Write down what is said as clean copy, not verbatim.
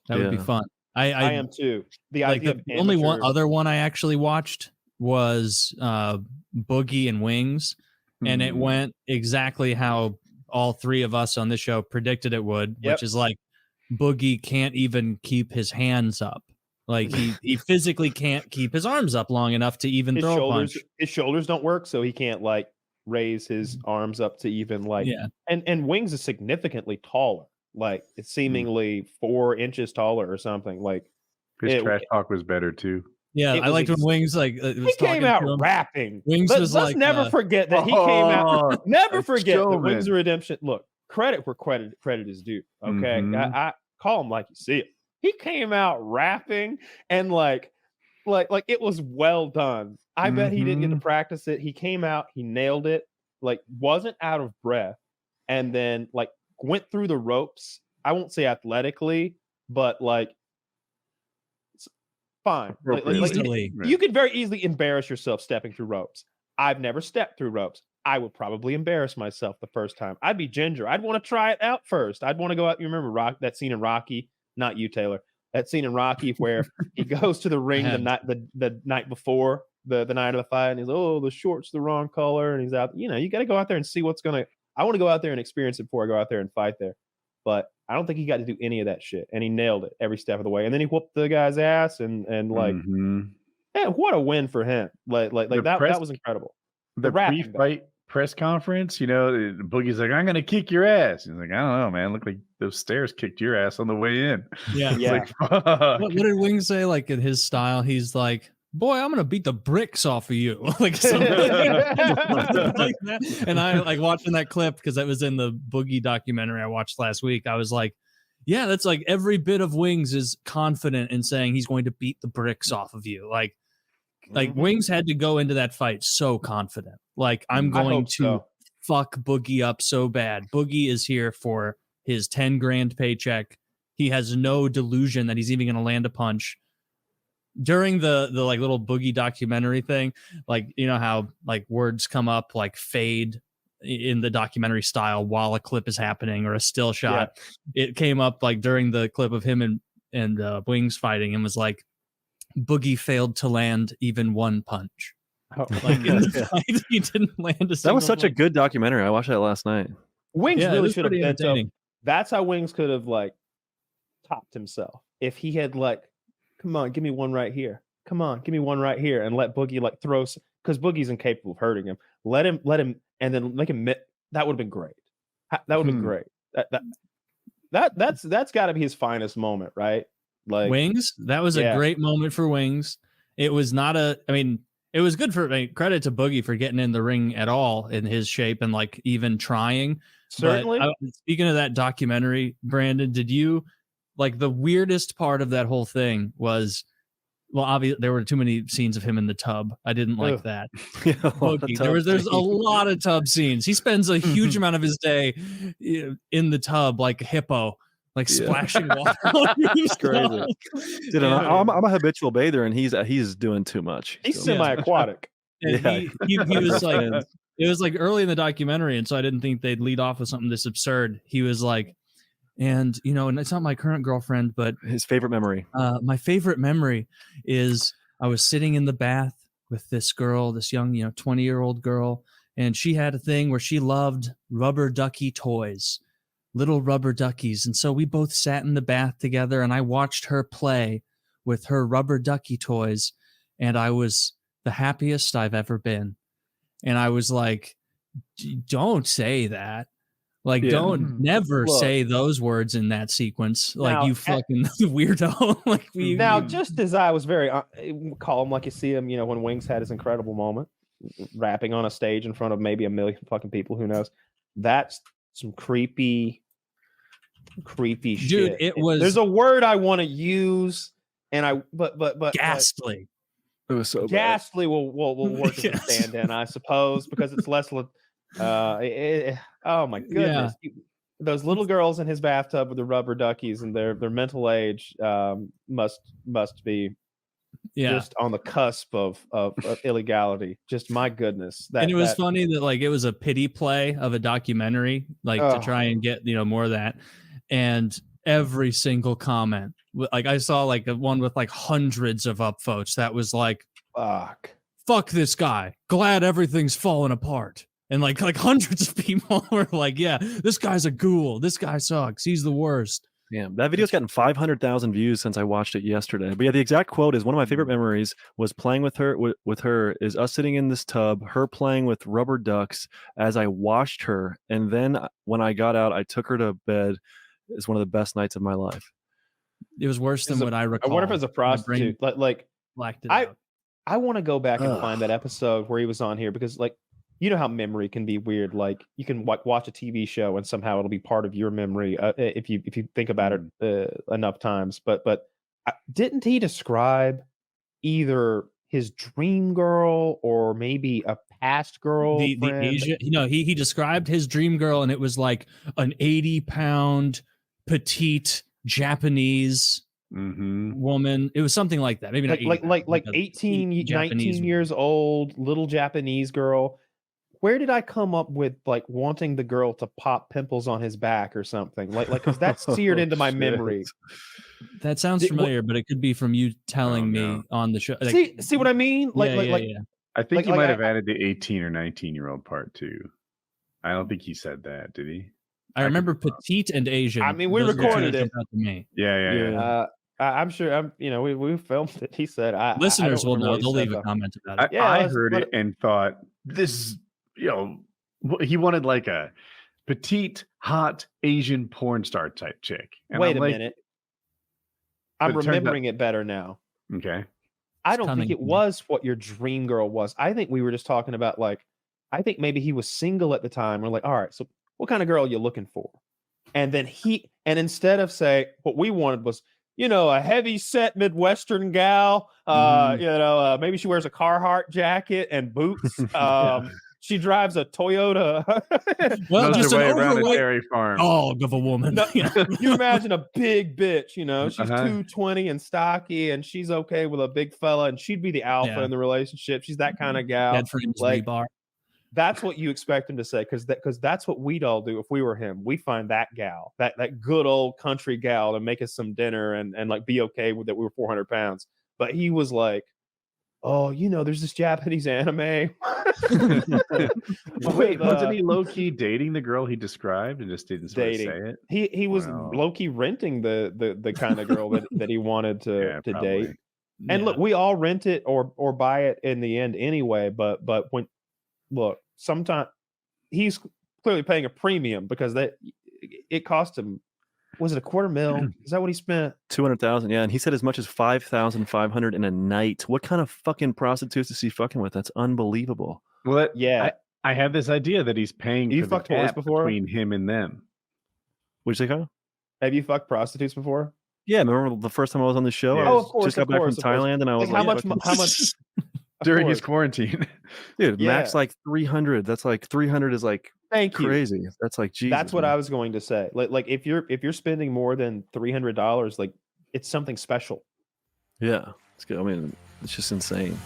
That would be fun. I am too. The like idea the of only one amateur- other one I actually watched was Boogie and Wings, and it went exactly how all three of us on this show predicted it would, which is like Boogie can't even keep his hands up. Like he physically can't keep his arms up long enough to even throw a punch. His shoulders don't work, so he can't like raise his arms up to even like. And Wings is significantly taller. Like it's seemingly 4 inches taller or something. Like his trash talk was better too. Yeah, I liked when Wings like he came out rapping. Wings was let's like, never forget that he came out. Never forget that showman. Wings of Redemption. Look, credit where credit is due. Okay, I call him like you see it. He came out rapping and like it was well done. I bet he didn't get to practice it. He came out, he nailed it. Like wasn't out of breath, and then like went through the ropes. I won't say athletically, but like fine. Like, you could very easily embarrass yourself stepping through ropes. I've never stepped through ropes. I would probably embarrass myself the first time. I'd be Ginger. I'd want to try it out first. I'd want to go out. You remember that scene in Rocky? Not you, Taylor. That scene in Rocky where he goes to the ring the night before the night of the fight, and he's the short's the wrong color, and he's out. You know, you got to go out there and see what's gonna. I want to go out there and experience it before I go out there and fight there. But I don't think he got to do any of that shit, and he nailed it every step of the way. And then he whooped the guy's ass, and like, man, what a win for him! Like that was incredible. The pre-fight press conference, you know, Boogie's like, "I'm gonna kick your ass." He's like, "I don't know, man. Look like those stairs kicked your ass on the way in." Yeah, Like, fuck. What did Wings say? Like in his style, he's like, "Boy, I'm gonna beat the bricks off of you," like something like that. And I like watching that clip because that was in the Boogie documentary I watched last week. I was like, "Yeah, that's like every bit of Wings is confident in saying he's going to beat the bricks off of you." Like Wings had to go into that fight so confident. Like I'm going to fuck Boogie up so bad. Boogie is here for his 10 grand paycheck. He has no delusion that he's even going to land a punch. During the like little Boogie documentary thing, like you know how like words come up like fade in the documentary style while a clip is happening or a still shot. It came up like during the clip of him and Wings fighting and was like, Boogie failed to land even one punch. Like in the fight, he didn't land a single That was such a good documentary. I watched that last night. Wings really should have been so. That's how Wings could have like topped himself if he had like, come on, give me one right here. Come on, give me one right here, and let Boogie like throw because Boogie's incapable of hurting him. Let him, and then make him. That would have been great. That would have been great. That's got to be his finest moment, right? Like Wings, that was a great moment for Wings. It was not it was good for credit to Boogie for getting in the ring at all in his shape and like even trying. Certainly. But speaking of that documentary, Brandon, did you like the weirdest part of that whole thing was, well, obviously there were too many scenes of him in the tub. I didn't like that. Boogie, there's a lot of tub scenes. He spends a huge amount of his day in the tub like a hippo. Like splashing water. It's crazy. Dude, I'm a habitual bather, and he's doing too much. He's semi-aquatic. He was like, it was like early in the documentary, and so I didn't think they'd lead off with something this absurd. He was like, and you know, and it's not my current girlfriend, but his favorite memory. My favorite memory is I was sitting in the bath with this girl, this young, 20-year-old girl, and she had a thing where she loved rubber ducky toys. Little rubber duckies. And so we both sat in the bath together and I watched her play with her rubber ducky toys. And I was the happiest I've ever been. And I was like, don't say that. Like, don't never say those words in that sequence. Like, now, you fucking weirdo. Like, just as I was very calm, like you see him, when Wings had his incredible moment, rapping on a stage in front of maybe 1 million fucking people, who knows? That's some creepy dude, shit. It was. There's a word I want to use, and but ghastly. It was so ghastly. Will work as a stand-in, I suppose, because it's less. Oh my goodness! Those little girls in his bathtub with the rubber duckies and their mental age must be just on the cusp of illegality. Just my goodness. And it was funny that like it was a pity play of a documentary, like to try and get more of that. And every single comment Like I saw like a one with like hundreds of upvotes that was like, fuck this guy. Glad everything's falling apart. And like hundreds of people were like, yeah, this guy's a ghoul. This guy sucks. He's the worst. Yeah, that video's gotten 500,000 views since I watched it yesterday. But yeah, the exact quote is one of my favorite memories was playing with her. With her is us sitting in this tub, her playing with rubber ducks as I washed her, and then when I got out, I took her to bed. It's one of the best nights of my life. It was worse than what I recall. I wonder if it's a prostitute. Like blacked it out. I want to go back and find that episode where he was on here because like. You know how memory can be weird. Like you can watch a TV show and somehow it'll be part of your memory if you think about it enough times. But didn't he describe either his dream girl or maybe a past girl? The Asian, he described his dream girl and it was like an 80-pound petite Japanese woman. It was something like that. Maybe not like 18, 19 years old, little Japanese girl. Where did I come up with like wanting the girl to pop pimples on his back or something? Like because that's seared into my memory. That sounds familiar, but it could be from you telling me on the show. Like, see what I mean? I think you might have added the 18 or 19-year-old part too. I don't think he said that, did he? I remember petite and Asian. I mean, we recorded it. Yeah. I'm sure. We filmed it. He said, listeners will know. They'll leave a comment about it. I heard it and thought this. He wanted like a petite, hot Asian porn star type chick. And wait a minute. I'm remembering it better now. Okay. I don't think it was what your dream girl was. I think we were just talking about I think maybe he was single at the time. We're like, all right, so what kind of girl are you looking for? And then instead of say what we wanted was, a heavy set Midwestern gal, maybe she wears a Carhartt jacket and boots. She drives a Toyota. Well, just an around a dairy farm. Dog of a woman. No, you imagine a big bitch, she's 220 and stocky, and she's okay with a big fella, and she'd be the alpha in the relationship. She's that kind of gal. That's what you expect him to say, because that's what we'd all do if we were him. We find that gal, that good old country gal, to make us some dinner and like be okay with that we were 400 pounds. But he was like, oh, there's this Japanese anime. Wait, wasn't he low-key dating the girl he described and just didn't say it? He was low-key renting the kind of girl that he wanted to date. And look, we all rent it or buy it in the end anyway. But sometimes he's clearly paying a premium because it cost him. Was it $250,000? Is that what he spent? 200,000, yeah. And he said as much as 5,500 in a night. What kind of fucking prostitutes is he fucking with? That's unbelievable. Well, I have this idea that he's paying for the gap between him and them. What'd you say, Kyle? Have you fucked prostitutes before? Yeah, remember the first time I was on the show? Yeah. Of course, just got back from Thailand, and I was how much? During his quarantine, dude, max like 300. That's like 300 is like crazy. That's like Jesus. That's what I was going to say. Like if you're spending more than $300, like it's something special. Yeah, it's good. I mean, it's just insane.